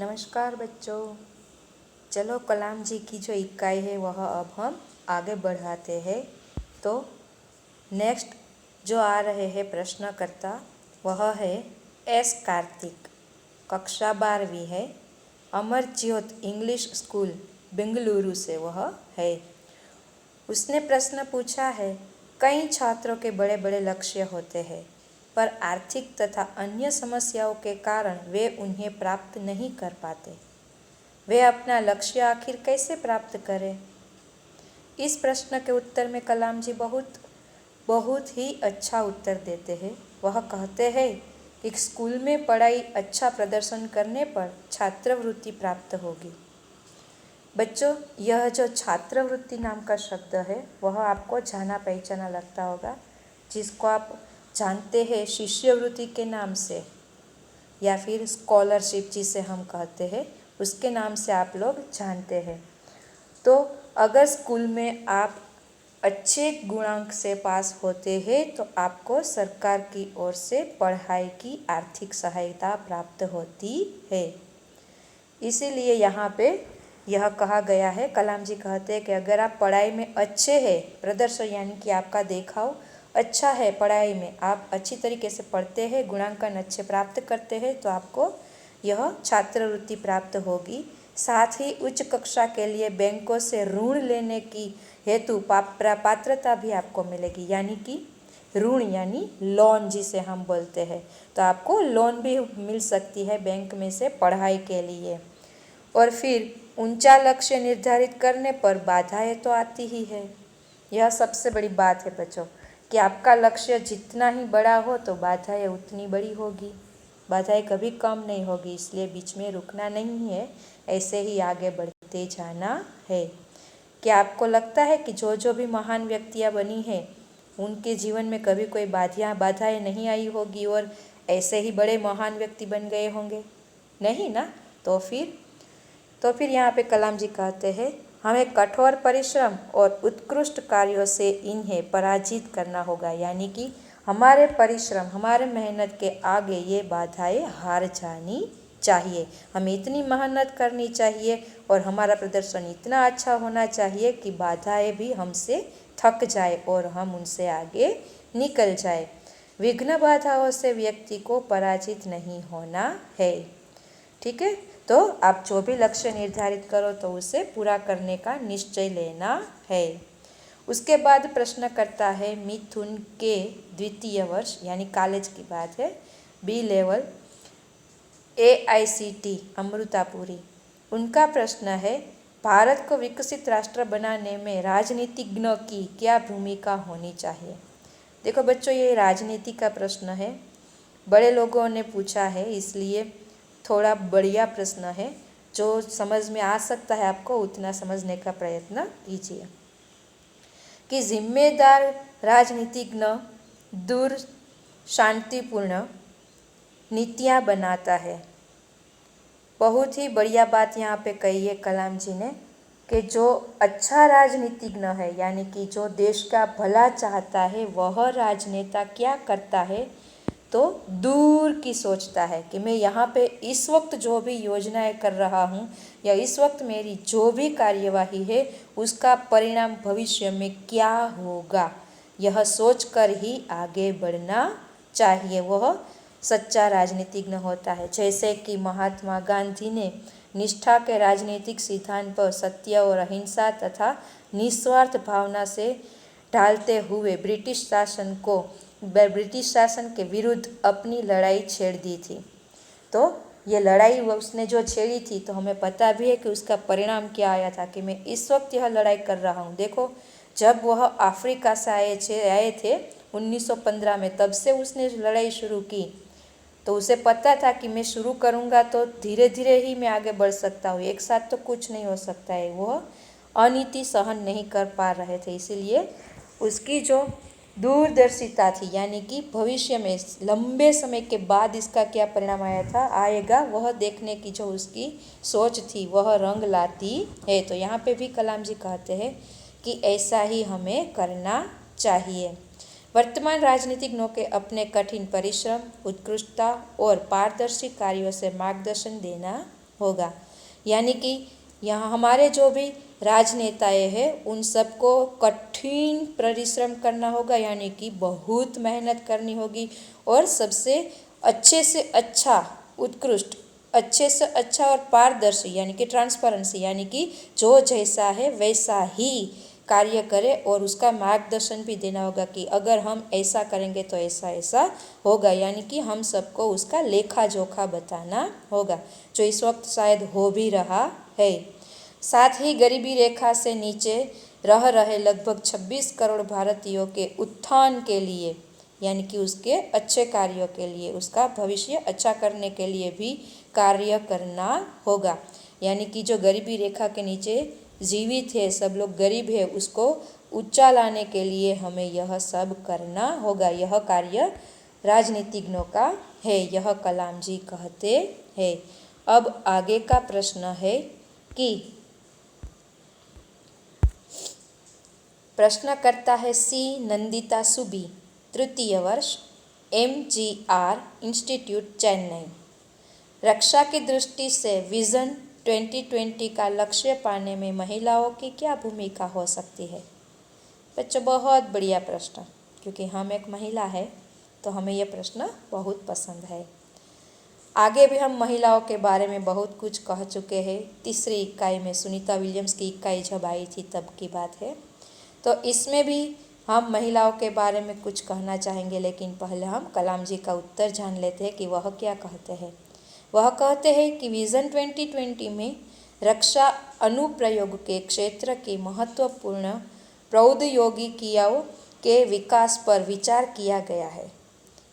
नमस्कार बच्चों। चलो कलाम जी की जो इकाई है वह अब हम आगे बढ़ाते हैं। तो नेक्स्ट जो आ रहे हैं प्रश्नकर्ता वह है एस कार्तिक, कक्षा 12वीं है, अमरज्योत इंग्लिश स्कूल बेंगलुरु से वह है। उसने प्रश्न पूछा है, कई छात्रों के बड़े बड़े लक्ष्य होते हैं पर आर्थिक तथा अन्य समस्याओं के कारण वे उन्हें प्राप्त नहीं कर पाते। वे अपना लक्ष्य आखिर कैसे प्राप्त करें? इस प्रश्न के उत्तर में कलाम जी बहुत ही अच्छा उत्तर देते हैं। वह कहते हैं कि स्कूल में पढ़ाई अच्छा प्रदर्शन करने पर छात्रवृत्ति प्राप्त होगी। बच्चों, यह जो छात्रवृत्ति नाम का शब्द है वह आपको जाना पहचाना लगता होगा, जिसको आप जानते हैं शिष्यवृत्ति के नाम से या फिर स्कॉलरशिप जिसे हम कहते हैं उसके नाम से आप लोग जानते हैं। तो अगर स्कूल में आप अच्छे गुणांक से पास होते हैं तो आपको सरकार की ओर से पढ़ाई की आर्थिक सहायता प्राप्त होती है। इसीलिए यहाँ पे यह कहा गया है, कलाम जी कहते हैं कि अगर आप पढ़ाई में अच्छे हैं, प्रदर्शन यानी कि आपका देखाव अच्छा है, पढ़ाई में आप अच्छी तरीके से पढ़ते हैं, गुणांकन अच्छे प्राप्त करते हैं तो आपको यह छात्रवृत्ति प्राप्त होगी। साथ ही उच्च कक्षा के लिए बैंकों से ऋण लेने की हेतु पात्रता भी आपको मिलेगी, यानी कि ऋण यानी लोन जिसे हम बोलते हैं, तो आपको लोन भी मिल सकती है बैंक में से पढ़ाई के लिए। और फिर ऊंचा लक्ष्य निर्धारित करने पर बाधाएं तो आती ही है। यह सबसे बड़ी बात है बच्चों कि आपका लक्ष्य जितना ही बड़ा हो तो बाधाएं उतनी बड़ी होगी, बाधाएं कभी कम नहीं होगी। इसलिए बीच में रुकना नहीं है, ऐसे ही आगे बढ़ते जाना है। क्या आपको लगता है कि जो भी महान व्यक्तियाँ बनी हैं उनके जीवन में कभी कोई बाधाएं नहीं आई होगी और ऐसे ही बड़े महान व्यक्ति बन गए होंगे? नहीं ना। तो फिर यहाँ पे कलाम जी कहते हैं, हमें कठोर परिश्रम और उत्कृष्ट कार्यों से इन्हें पराजित करना होगा, यानी कि हमारे परिश्रम, हमारे मेहनत के आगे ये बाधाएं हार जानी चाहिए। हमें इतनी मेहनत करनी चाहिए और हमारा प्रदर्शन इतना अच्छा होना चाहिए कि बाधाएं भी हमसे थक जाए और हम उनसे आगे निकल जाए। विघ्न बाधाओं से व्यक्ति को पराजित नहीं होना है। ठीक है, तो आप जो भी लक्ष्य निर्धारित करो तो उसे पूरा करने का निश्चय लेना है। उसके बाद प्रश्न करता है मिथुन के द्वितीय वर्ष यानी कॉलेज की बात है, बी लेवल AICT अमृतापुरी। उनका प्रश्न है, भारत को विकसित राष्ट्र बनाने में राजनीतिज्ञों की क्या भूमिका होनी चाहिए? देखो बच्चों, ये राजनीति का प्रश्न है, बड़े लोगों ने पूछा है, इसलिए थोड़ा बढ़िया प्रश्न है। जो समझ में आ सकता है आपको उतना समझने का प्रयत्न कीजिए। कि जिम्मेदार राजनीतिज्ञ दूर शांतिपूर्ण नीतियाँ बनाता है। बहुत ही बढ़िया बात यहाँ पे कही है कलाम जी ने कि जो अच्छा राजनीतिज्ञ है यानी कि जो देश का भला चाहता है वह राजनेता क्या करता है, तो दूर की सोचता है कि मैं यहाँ पे इस वक्त जो भी योजनाएं कर रहा हूँ या इस वक्त मेरी जो भी कार्यवाही है उसका परिणाम भविष्य में क्या होगा, यह सोचकर ही आगे बढ़ना चाहिए। वह सच्चा राजनीतिज्ञ होता है। जैसे कि महात्मा गांधी ने निष्ठा के राजनीतिक सिद्धांत पर सत्य और अहिंसा तथा निस्वार्थ भावना से ढालते हुए ब्रिटिश शासन के विरुद्ध अपनी लड़ाई छेड़ दी थी। तो ये लड़ाई उसने जो छेड़ी थी तो हमें पता भी है कि उसका परिणाम क्या आया था कि मैं इस वक्त यह लड़ाई कर रहा हूँ। देखो, जब वह अफ्रीका से आए थे 1915 में, तब से उसने लड़ाई शुरू की। तो उसे पता था कि मैं शुरू करूँगा तो धीरे धीरे ही मैं आगे बढ़ सकता हूँ, एक साथ तो कुछ नहीं हो सकता है। वह अनीति सहन नहीं कर पा रहे थे, इसीलिए उसकी जो दूरदर्शिता थी यानी कि भविष्य में लंबे समय के बाद इसका क्या परिणाम आएगा वह देखने की जो उसकी सोच थी वह रंग लाती है। तो यहाँ पे भी कलाम जी कहते हैं कि ऐसा ही हमें करना चाहिए। वर्तमान राजनीतिज्ञों के अपने कठिन परिश्रम, उत्कृष्टता और पारदर्शी कार्यों से मार्गदर्शन देना होगा। यानी कि यहाँ हमारे जो भी राजनेताएं हैं उन सबको कठिन परिश्रम करना होगा, यानी कि बहुत मेहनत करनी होगी और सबसे अच्छे से अच्छा, उत्कृष्ट, अच्छे से अच्छा और पारदर्शी यानी कि ट्रांसपेरेंसी, यानी कि जो जैसा है वैसा ही कार्य करे और उसका मार्गदर्शन भी देना होगा कि अगर हम ऐसा करेंगे तो ऐसा ऐसा होगा, यानी कि हम सबको उसका लेखा जोखा बताना होगा, जो इस वक्त शायद हो भी रहा है। साथ ही गरीबी रेखा से नीचे रह रहे लगभग 26 करोड़ भारतीयों के उत्थान के लिए, यानी कि उसके अच्छे कार्यों के लिए, उसका भविष्य अच्छा करने के लिए भी कार्य करना होगा। यानी कि जो गरीबी रेखा के नीचे जीवित है, सब लोग गरीब है, उसको ऊंचा लाने के लिए हमें यह सब करना होगा। यह कार्य राजनीतिज्ञों का है, यह कलाम जी कहते हैं। अब आगे का प्रश्न है कि प्रश्न करता है सी नंदिता सुबी, तृतीय वर्ष, MGR इंस्टीट्यूट चेन्नई। रक्षा की दृष्टि से विजन 2020 का लक्ष्य पाने में महिलाओं की क्या भूमिका हो सकती है? बच्चों, बहुत बढ़िया प्रश्न, क्योंकि हम एक महिला है तो हमें यह प्रश्न बहुत पसंद है। आगे भी हम महिलाओं के बारे में बहुत कुछ कह चुके हैं। तीसरी इकाई में सुनीता विलियम्स की इकाई जब आई थी तब की बात है, तो इसमें भी हम महिलाओं के बारे में कुछ कहना चाहेंगे, लेकिन पहले हम कलाम जी का उत्तर जान लेते हैं कि वह क्या कहते हैं। वह कहते हैं कि विजन 2020 में रक्षा अनुप्रयोग के क्षेत्र की महत्वपूर्ण प्रौद्योगिकियों के विकास पर विचार किया गया है।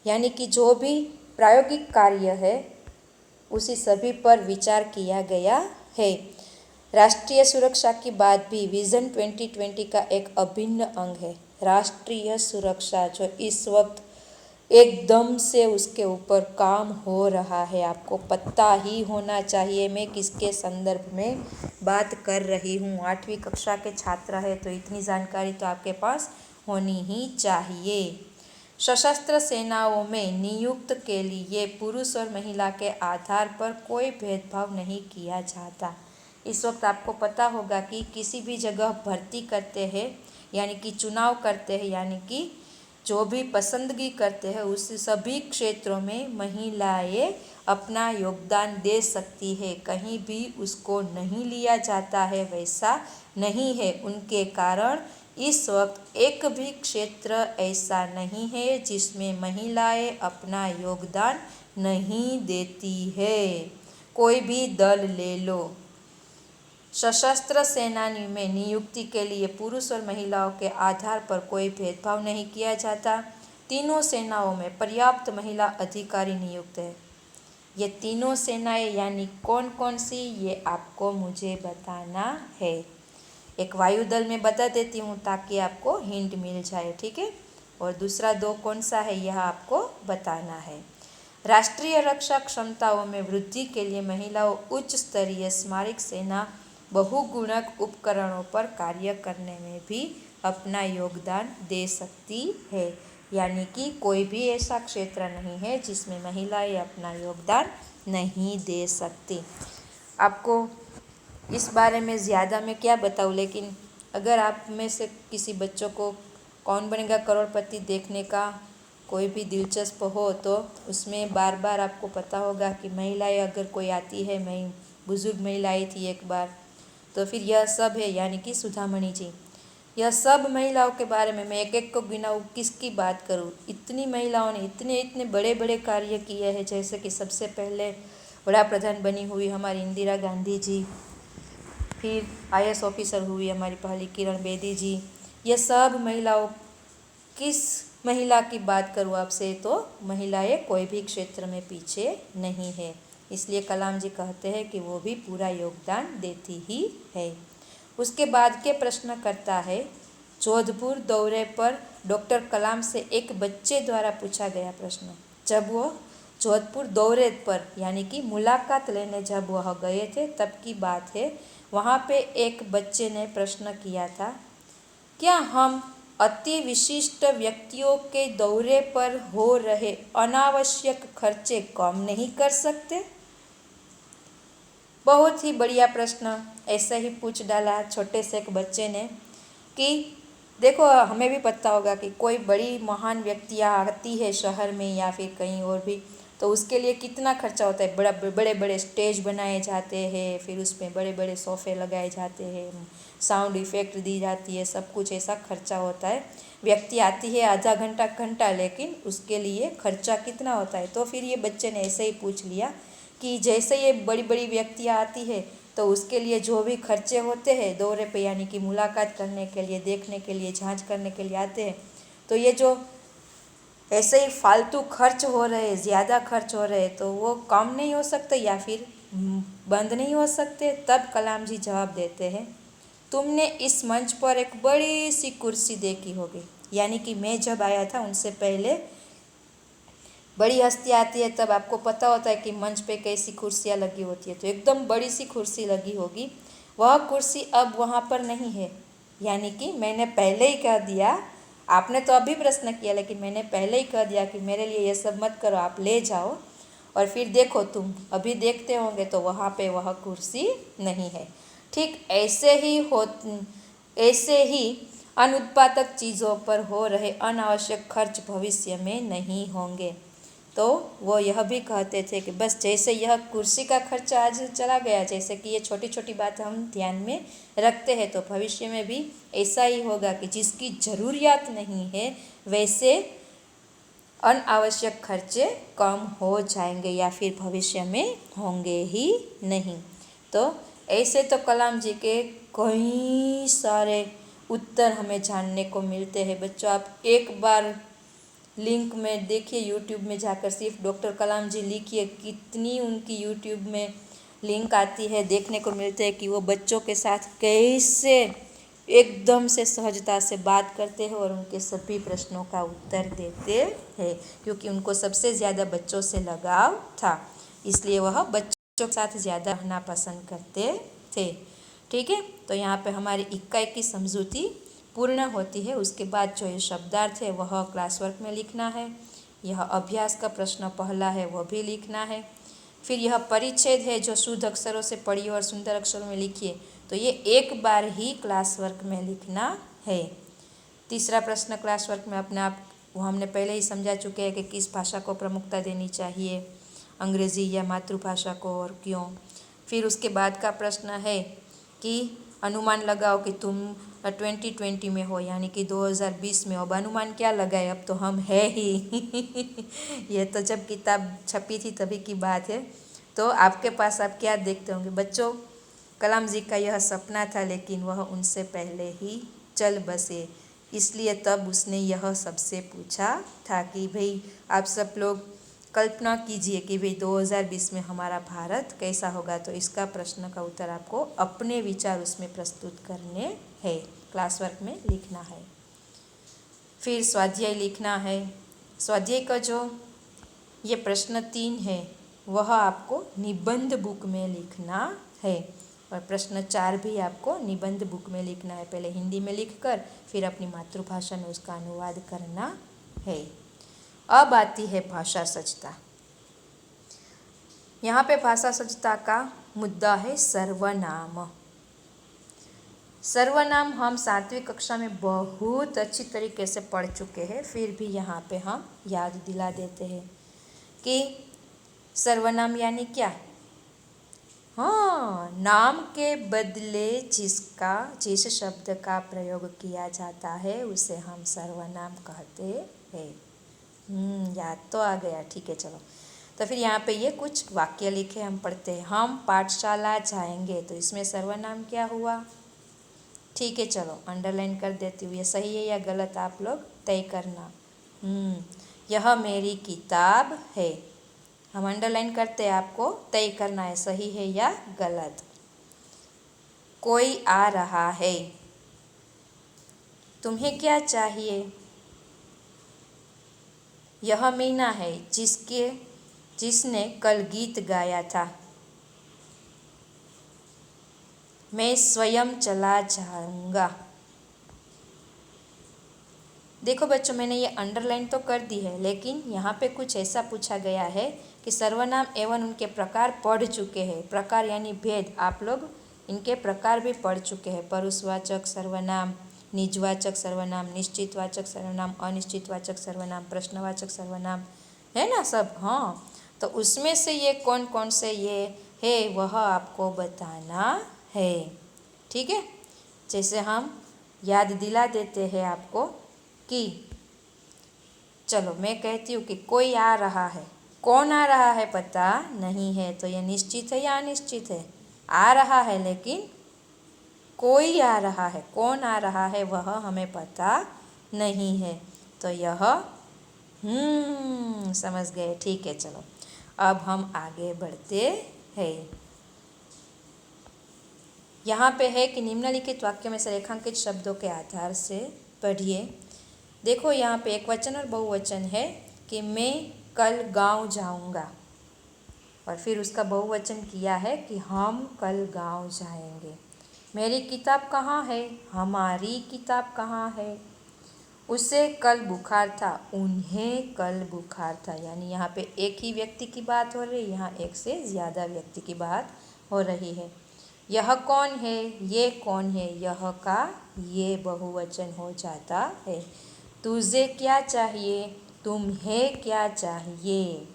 यानी कि जो भी प्रायोगिक कार्य है उसी सभी पर विचार किया गया है। राष्ट्रीय सुरक्षा की बात भी विजन 2020 का एक अभिन्न अंग है। राष्ट्रीय सुरक्षा जो इस वक्त एकदम से उसके ऊपर काम हो रहा है, आपको पता ही होना चाहिए मैं किसके संदर्भ में बात कर रही हूँ। 8वीं कक्षा के छात्र है तो इतनी जानकारी तो आपके पास होनी ही चाहिए। सशस्त्र सेनाओं में नियुक्त के लिए पुरुष और महिला के आधार पर कोई भेदभाव नहीं किया जाता। इस वक्त आपको पता होगा कि किसी भी जगह भर्ती करते हैं, यानी कि चुनाव करते हैं, यानी कि जो भी पसंदगी करते हैं उस सभी क्षेत्रों में महिलाएं अपना योगदान दे सकती है। कहीं भी उसको नहीं लिया जाता है, वैसा नहीं है। उनके कारण इस वक्त एक भी क्षेत्र ऐसा नहीं है जिसमें महिलाएं अपना योगदान नहीं देती है। कोई भी दल ले लो, सशस्त्र सेनानी में नियुक्ति के लिए पुरुष और महिलाओं के आधार पर कोई भेदभाव नहीं किया जाता। तीनों सेनाओं में पर्याप्त महिला अधिकारी नियुक्त है। ये तीनों सेनाएं यानी कौन कौन सी, ये आपको मुझे बताना है। एक वायुदल में बता देती हूँ ताकि आपको हिंट मिल जाए, ठीक है। और दूसरा दो कौन सा है यह आपको बताना है। राष्ट्रीय रक्षा क्षमताओं में वृद्धि के लिए महिलाओं उच्च स्तरीय स्मारक सेना बहुगुणक उपकरणों पर कार्य करने में भी अपना योगदान दे सकती है। यानी कि कोई भी ऐसा क्षेत्र नहीं है जिसमें महिलाएं अपना योगदान नहीं दे सकती। आपको इस बारे में ज़्यादा मैं क्या बताऊँ, लेकिन अगर आप में से किसी बच्चों को कौन बनेगा करोड़पति देखने का कोई भी दिलचस्प हो तो उसमें बार बार आपको पता होगा कि महिलाएं अगर कोई आती है, मैं बुजुर्ग महिला आई थी एक बार, तो फिर यह सब है, यानी कि सुधामणि जी। यह सब महिलाओं के बारे में मैं एक एक को गिनाऊँ, किसकी बात करूँ। इतनी महिलाओं ने इतने इतने बड़े बड़े कार्य किए हैं, जैसे कि सबसे पहले बड़ा प्रधान बनी हुई हमारी इंदिरा गांधी जी, फिर IAS ऑफिसर हुई हमारी पहली किरण बेदी जी। ये सब महिलाओं, किस महिला की बात करूँ आपसे, तो महिलाएं कोई भी क्षेत्र में पीछे नहीं है। इसलिए कलाम जी कहते हैं कि वो भी पूरा योगदान देती ही है। उसके बाद के प्रश्न करता है, जोधपुर दौरे पर डॉक्टर कलाम से एक बच्चे द्वारा पूछा गया प्रश्न। जब वो जोधपुर दौरे पर यानी कि मुलाकात लेने जब वह गए थे तब की बात है। वहाँ पे एक बच्चे ने प्रश्न किया था, क्या हम अति विशिष्ट व्यक्तियों के दौरे पर हो रहे अनावश्यक खर्चे कम नहीं कर सकते? बहुत ही बढ़िया प्रश्न ऐसे ही पूछ डाला छोटे से एक बच्चे ने कि देखो हमें भी पता होगा कि कोई बड़ी महान व्यक्तियाँ आती है शहर में या फिर कहीं और भी, तो उसके लिए कितना खर्चा होता है। बड़े बड़े स्टेज बनाए जाते हैं, फिर उसमें बड़े बड़े सोफ़े लगाए जाते हैं, साउंड इफ़ेक्ट दी जाती है, सब कुछ ऐसा खर्चा होता है। व्यक्ति आती है आधा घंटा घंटा, लेकिन उसके लिए खर्चा कितना होता है। तो फिर ये बच्चे ने ऐसे ही पूछ लिया कि जैसे ये बड़ी बड़ी व्यक्तियाँ आती है तो उसके लिए जो भी खर्चे होते हैं दौरे पे, यानी कि मुलाकात करने के लिए, देखने के लिए, जांच करने के लिए आते हैं, तो ये जो ऐसे ही फालतू खर्च हो रहे, ज़्यादा खर्च हो रहे, तो वो कम नहीं हो सकते या फिर बंद नहीं हो सकते। तब कलाम जी जवाब देते हैं, तुमने इस मंच पर एक बड़ी सी कुर्सी देखी होगी, यानी कि मैं जब आया था उनसे पहले बड़ी हस्ती आती है तब आपको पता होता है कि मंच पे कैसी कुर्सियाँ लगी होती है, तो एकदम बड़ी सी कुर्सी लगी होगी। वह कुर्सी अब वहाँ पर नहीं है, यानी कि मैंने पहले ही कह दिया, आपने तो अभी प्रश्न किया लेकिन मैंने पहले ही कह दिया कि मेरे लिए ये सब मत करो, आप ले जाओ और फिर देखो, तुम अभी देखते होंगे तो वहाँ पे वह कुर्सी नहीं है। ठीक ऐसे ही अनुत्पादक चीज़ों पर हो रहे अनावश्यक खर्च भविष्य में नहीं होंगे। तो वो यह भी कहते थे कि बस जैसे यह कुर्सी का खर्चा आज चला गया, जैसे कि ये छोटी छोटी बात हम ध्यान में रखते हैं, तो भविष्य में भी ऐसा ही होगा कि जिसकी ज़रूरियात नहीं है वैसे अनावश्यक खर्चे कम हो जाएंगे या फिर भविष्य में होंगे ही नहीं। तो ऐसे तो कलाम जी के कई सारे उत्तर हमें जानने को मिलते हैं। बच्चों आप एक बार लिंक में देखिए, यूट्यूब में जाकर सिर्फ डॉक्टर कलाम जी लिखिए, कितनी उनकी यूट्यूब में लिंक आती है, देखने को मिलते हैं कि वो बच्चों के साथ कैसे एकदम से सहजता से बात करते हैं और उनके सभी प्रश्नों का उत्तर देते हैं, क्योंकि उनको सबसे ज़्यादा बच्चों से लगाव था, इसलिए वह बच्चों के साथ ज़्यादा रहना पसंद करते थे। ठीक है, तो यहाँ पे हमारी इक्का की समझूती पूर्ण होती है। उसके बाद जो ये शब्दार्थ है वह क्लास वर्क में लिखना है। यह अभ्यास का प्रश्न पहला है वह भी लिखना है। फिर यह परिच्छेद है जो शुद्ध अक्षरों से पढ़िए और सुंदर अक्षरों में लिखिए, तो ये एक बार ही क्लास वर्क में लिखना है। तीसरा प्रश्न क्लास वर्क में अपने आप वो हमने पहले ही समझा चुके हैं कि किस भाषा को प्रमुखता देनी चाहिए, अंग्रेज़ी या मातृभाषा को, और क्यों। फिर उसके बाद का प्रश्न है कि अनुमान लगाओ कि तुम 2020 में हो, यानी कि 2020 में हो। अब अनुमान क्या लगाए, अब तो हम है ही ये तो जब किताब छपी थी तभी की बात है। तो आपके पास आप क्या देखते होंगे बच्चों, कलाम जी का यह सपना था लेकिन वह उनसे पहले ही चल बसे, इसलिए तब उसने यह सबसे पूछा था कि भाई आप सब लोग कल्पना कीजिए कि भाई 2020 में हमारा भारत कैसा होगा। तो इसका प्रश्न का उत्तर आपको अपने विचार उसमें प्रस्तुत करने हैं, क्लास वर्क में लिखना है। फिर स्वाध्याय लिखना है। स्वाध्याय का जो ये प्रश्न 3 है वह आपको निबंध बुक में लिखना है, और प्रश्न 4 भी आपको निबंध बुक में लिखना है। पहले हिंदी में लिखकर फिर अपनी मातृभाषा में उसका अनुवाद करना है। अब आती है भाषा सज्जता। यहाँ पे भाषा सज्जता का मुद्दा है सर्वनाम। सर्वनाम हम 7वीं कक्षा में बहुत अच्छी तरीके से पढ़ चुके हैं, फिर भी यहाँ पे हम याद दिला देते हैं कि सर्वनाम यानी क्या। हाँ, नाम के बदले जिस शब्द का प्रयोग किया जाता है उसे हम सर्वनाम कहते हैं। याद तो आ गया, ठीक है चलो। तो फिर यहाँ पे ये कुछ वाक्य लिखे हम पढ़ते हैं। हम पाठशाला जाएंगे, तो इसमें सर्वनाम क्या हुआ। ठीक है चलो अंडरलाइन कर देती हूँ, ये सही है या गलत आप लोग तय करना। यह मेरी किताब है, हम अंडरलाइन करते हैं, आपको तय करना है सही है या गलत। कोई आ रहा है, तुम्हें क्या चाहिए। यह मीना है जिसने कल गीत गाया था। मैं स्वयं चला जाऊंगा। देखो बच्चों मैंने ये अंडरलाइन तो कर दी है, लेकिन यहाँ पे कुछ ऐसा पूछा गया है कि सर्वनाम एवं उनके प्रकार पढ़ चुके हैं। प्रकार यानी भेद, आप लोग इनके प्रकार भी पढ़ चुके हैं। परुषवाचक सर्वनाम, निजवाचक सर्वनाम, निश्चितवाचक सर्वनाम, अनिश्चितवाचक सर्वनाम, प्रश्नवाचक सर्वनाम, है ना सब। हाँ, तो उसमें से ये कौन कौन से ये है वह आपको बताना है। ठीक है, जैसे हम याद दिला देते हैं आपको कि चलो मैं कहती हूँ कि कोई आ रहा है, कौन आ रहा है पता नहीं है, तो यह निश्चित है या अनिश्चित है? आ रहा है, लेकिन कोई आ रहा है, कौन आ रहा है वह हमें पता नहीं है, तो यह समझ गए। ठीक है, चलो अब हम आगे बढ़ते हैं। यहाँ पे है कि निम्नलिखित वाक्य में से रेखांकित शब्दों के आधार से पढ़िए। देखो यहाँ पे एक वचन और बहुवचन है कि मैं कल गांव जाऊँगा, और फिर उसका बहुवचन किया है कि हम कल गांव जाएंगे। मेरी किताब कहाँ है? हमारी किताब कहाँ है? उसे कल बुखार था, उन्हें कल बुखार था। यानी यहाँ पे एक ही व्यक्ति की बात हो रही है, यहाँ एक से ज़्यादा व्यक्ति की बात हो रही है। यह कौन है? ये कौन है? यह का ये बहुवचन हो जाता है। तुझे क्या चाहिए? तुम्हें क्या चाहिए?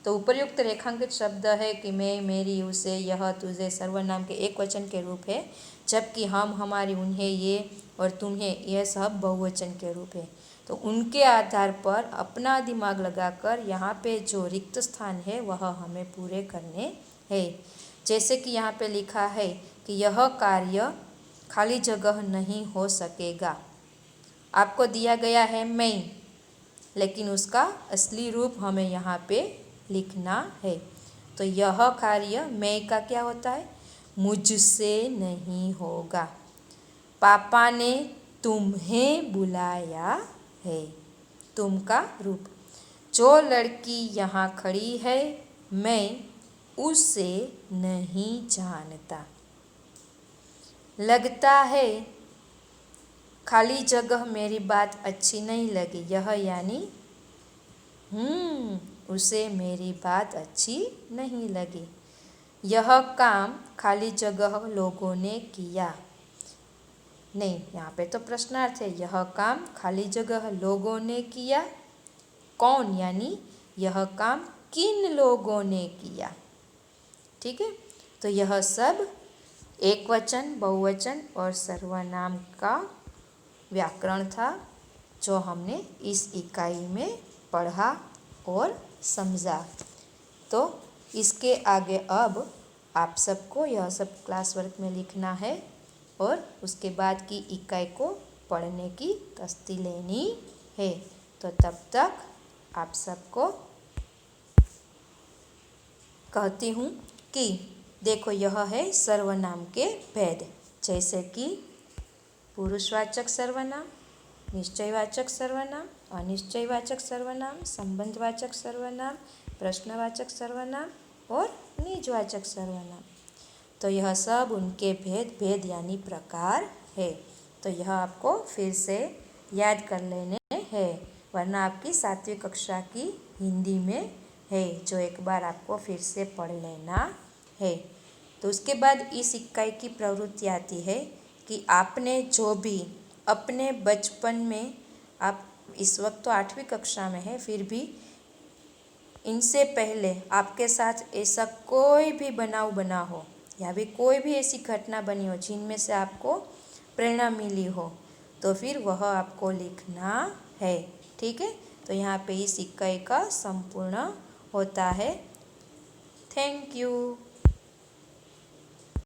तो उपर्युक्त रेखांकित शब्द है कि मैं, मेरी, उसे, यह, तुझे सर्वनाम के एक वचन के रूप है, जबकि हम, हमारी, उन्हें, ये और तुम्हें यह सब बहुवचन के रूप है। तो उनके आधार पर अपना दिमाग लगाकर यहाँ पे जो रिक्त स्थान है वह हमें पूरे करने हैं। जैसे कि यहाँ पे लिखा है कि यह कार्य खाली जगह नहीं हो सकेगा। आपको दिया गया है मैं, लेकिन उसका असली रूप हमें यहाँ पे लिखना है। तो यह कार्य मैं का क्या होता है? मुझसे नहीं होगा। पापा ने तुम्हें बुलाया है, तुम का रूप। जो लड़की यहाँ खड़ी है मैं उसे नहीं जानता। लगता है खाली जगह मेरी बात अच्छी नहीं लगी। यह यानी उसे मेरी बात अच्छी नहीं लगी। यह काम खाली जगह लोगों ने किया। नहीं, यहाँ पे तो प्रश्नार्थ है। यह काम खाली जगह लोगों ने किया। कौन? यानी यह काम किन लोगों ने किया। ठीक है, तो यह सब एक वचन, बहुवचन और सर्वनाम का व्याकरण था जो हमने इस इकाई में पढ़ा और समझा। तो इसके आगे अब आप सबको यह सब क्लास वर्क में लिखना है और उसके बाद की इकाई को पढ़ने की तस्ती लेनी है। तो तब तक आप सबको कहती हूँ कि देखो यह है सर्वनाम के भेद, जैसे कि पुरुषवाचक सर्वनाम, निश्चयवाचक सर्वनाम, अनिश्चयवाचक सर्वनाम, संबंधवाचक सर्वनाम, प्रश्नवाचक सर्वनाम और निजवाचक सर्वनाम। तो यह सब उनके भेद यानी प्रकार है। तो यह आपको फिर से याद कर लेने हैं, वरना आपकी 7वीं कक्षा की हिंदी में है जो एक बार आपको फिर से पढ़ लेना है। तो उसके बाद इस इकाई की प्रवृत्ति आती है कि आपने जो भी अपने बचपन में, आप इस वक्त तो 8वीं कक्षा में है, फिर भी इनसे पहले आपके साथ ऐसा कोई भी बनाव बना हो या भी कोई भी ऐसी घटना बनी हो जिनमें से आपको प्रेरणा मिली हो, तो फिर वह आपको लिखना है। ठीक है, तो यहाँ पे इस इकाई का संपूर्ण होता है। Thank you.